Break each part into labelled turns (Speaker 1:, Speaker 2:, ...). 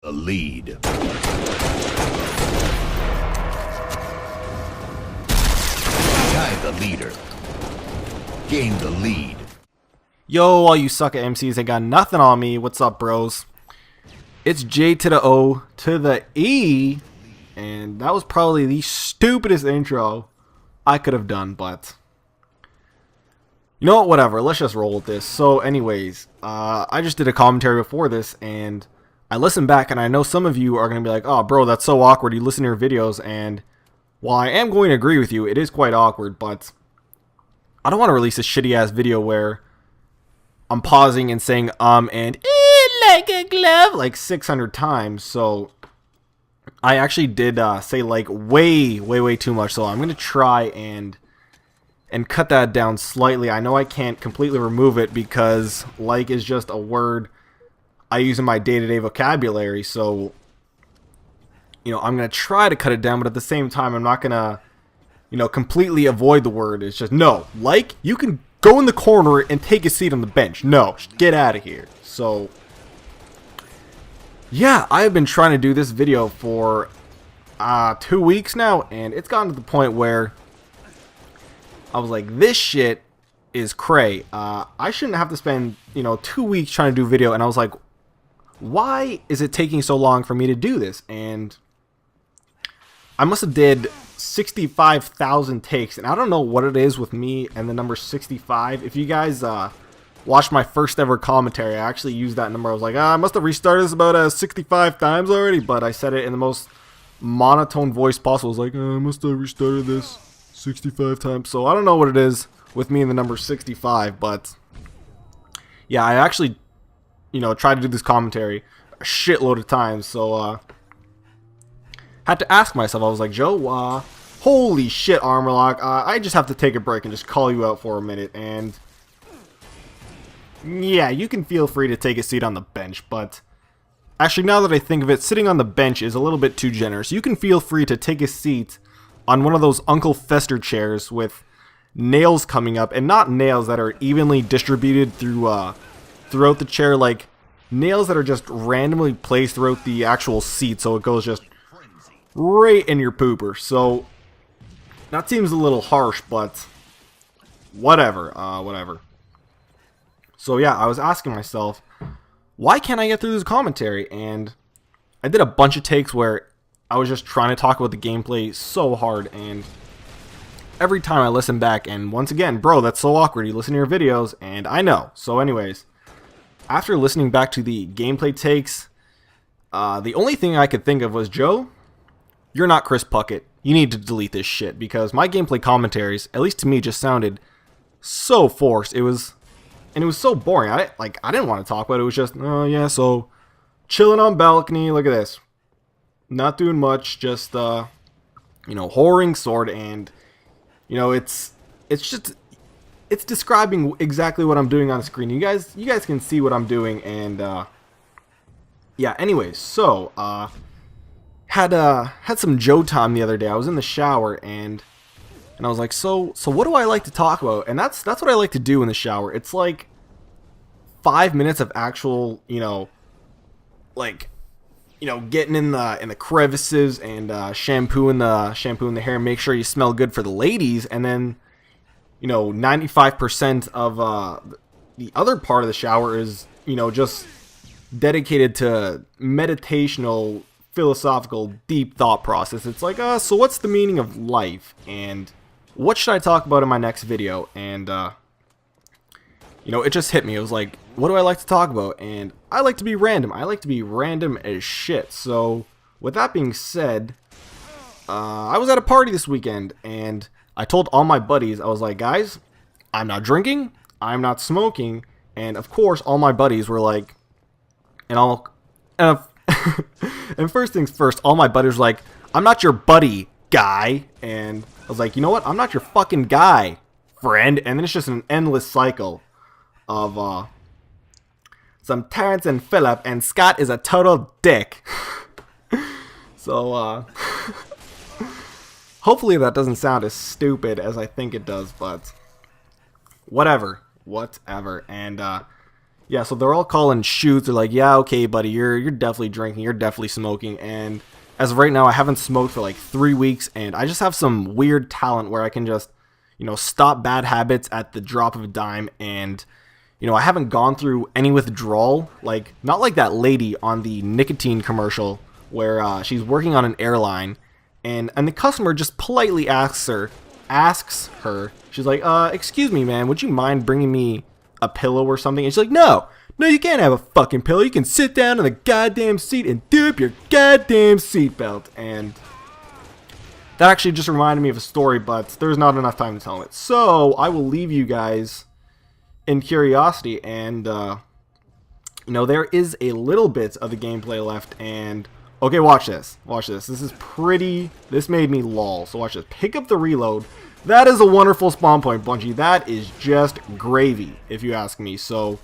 Speaker 1: The lead. Guide the leader. Gain the lead.
Speaker 2: Yo, all you sucker MCs ain't got nothing on me. What's up, bros? It's J to the O to the E. And that was probably the stupidest intro I could have done, but you know what, whatever, let's just roll with this. So anyways, I just did a commentary before this, and I listened back, and I know some of you are going to be like, oh bro, that's so awkward, you listen to your videos, and while I am going to agree with you, it is quite awkward, but I don't want to release a shitty ass video where I'm pausing and saying and like a glove like 600 times. So I actually did say like way too much, so I'm going to try and cut that down slightly. I know I can't completely remove it because like is just a word I use in my day-to-day vocabulary, so you know, I'm going to try to cut it down, but at the same time I'm not going to, you know, completely avoid the word. It's just, no, like, you can go in the corner and take a seat on the bench. No, get out of here. So yeah, I've been trying to do this video for 2 weeks now, and it's gotten to the point where I was like, this shit is cray. I shouldn't have to spend, you know, 2 weeks trying to do video, and I was like, why is it taking so long for me to do this? And I must have did 65,000 takes, and I don't know what it is with me and the number 65. If you guys watched my first ever commentary, I actually used that number. I was like, I must have restarted this about 65 times already, but I said it in the most monotone voice possible. I was like, I must have restarted this 65 times. So I don't know what it is with me and the number 65, but yeah, I actually, you know, tried to do this commentary a shitload of times, so had to ask myself. I was like, Joe, holy shit, Armorlock, I just have to take a break and just call you out for a minute, and yeah, you can feel free to take a seat on the bench, but actually, now that I think of it, sitting on the bench is a little bit too generous. You can feel free to take a seat on one of those Uncle Fester chairs with nails coming up, and not nails that are evenly distributed through throughout the chair, like nails that are just randomly placed throughout the actual seat, so it goes just right in your pooper. So that seems a little harsh, but whatever, whatever. So yeah, I was asking myself, why can't I get through this commentary? And I did a bunch of takes where I was just trying to talk about the gameplay so hard, and every time I listen back, and once again, bro, that's so awkward, you listen to your videos, and I know. So anyways, after listening back to the gameplay takes, the only thing I could think of was, Joe, you're not Chris Puckett. You need to delete this shit, because my gameplay commentaries, at least to me, just sounded so forced. It was so boring. I didn't want to talk about it. It was just, oh yeah, so chilling on balcony, look at this. Not doing much, just you know, whoring sword, and you know, it's describing exactly what I'm doing on screen. You guys can see what I'm doing, and yeah, anyways, so had some Joe time the other day. I was in the shower, and I was like, so what do I like to talk about? And that's what I like to do in the shower. It's like 5 minutes of actual, you know, like, you know, getting in the crevices and shampooing the hair, make sure you smell good for the ladies, and then, you know, 95% of the other part of the shower is, you know, just dedicated to meditational, philosophical, deep thought process. It's like, so what's the meaning of life, and what should I talk about in my next video? And you know, it just hit me. It was like, what do I like to talk about? And I like to be random. I like to be random as shit. So with that being said, I was at a party this weekend, and I told all my buddies, I was like, guys, I'm not drinking, I'm not smoking, and of course all my buddies were like, and first things first, all my buddies were like, I'm not your buddy, guy. And I was like, you know what, I'm not your fucking guy, friend. And then it's just an endless cycle of some Terrence and Philip, and Scott is a total dick. So hopefully that doesn't sound as stupid as I think it does, but whatever. And Yeah, so they're all calling shoots. They're like, yeah, okay, buddy, you're definitely drinking, you're definitely smoking. And as of right now, I haven't smoked for like 3 weeks, and I just have some weird talent where I can just, stop bad habits at the drop of a dime. And, I haven't gone through any withdrawal, like, not like that lady on the nicotine commercial where she's working on an airline, and the customer just politely asks her, she's like, excuse me, man, would you mind bringing me a pillow or something? And she's like, no, you can't have a fucking pillow. You can sit down in the goddamn seat and do up your goddamn seatbelt. And that actually just reminded me of a story, but there's not enough time to tell it. So I will leave you guys in curiosity, and there is a little bit of the gameplay left. And okay, watch this. This made me lol. So watch this. Pick up the reload. That is a wonderful spawn point, Bungie. That is just gravy, if you ask me. So,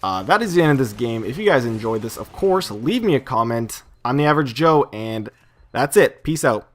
Speaker 2: that is the end of this game. If you guys enjoyed this, of course, leave me a comment. I'm the Average Joe, and that's it. Peace out.